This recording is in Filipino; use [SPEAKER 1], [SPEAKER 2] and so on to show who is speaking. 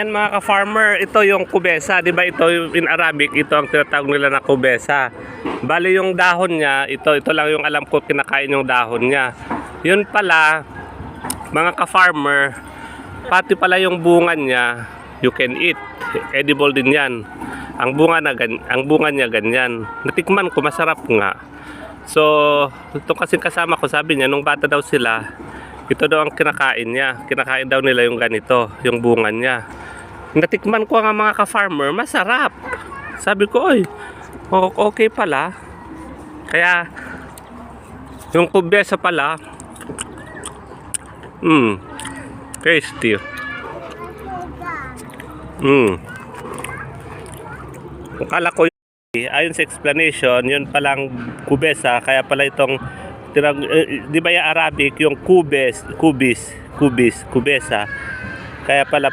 [SPEAKER 1] Yan mga ka-farmer, ito yung kubesa, di ba ito in Arabic, ito ang tinatawag nila na kubesa. Bali yung dahon niya, ito lang yung alam ko kinakain yung dahon niya. Yun pala, mga ka-farmer, pati pala yung bunga niya, you can eat. Edible din yan. Ang bunga niya ganyan. Natikman ko, masarap nga. So, ito kasi kasama ko, sabi niya, nung bata daw sila, ito daw ang kinakain niya. Kinakain daw nila yung ganito, yung bunga niya. Natikman ko nga mga ka-farmer, masarap. Sabi ko, oy, okay pala. Kaya, yung kubesa pala, tasty. Akala ko ayon sa explanation, yun palang kubesa, kaya pala itong di ba yung Arabic, yung kubesa, kaya pala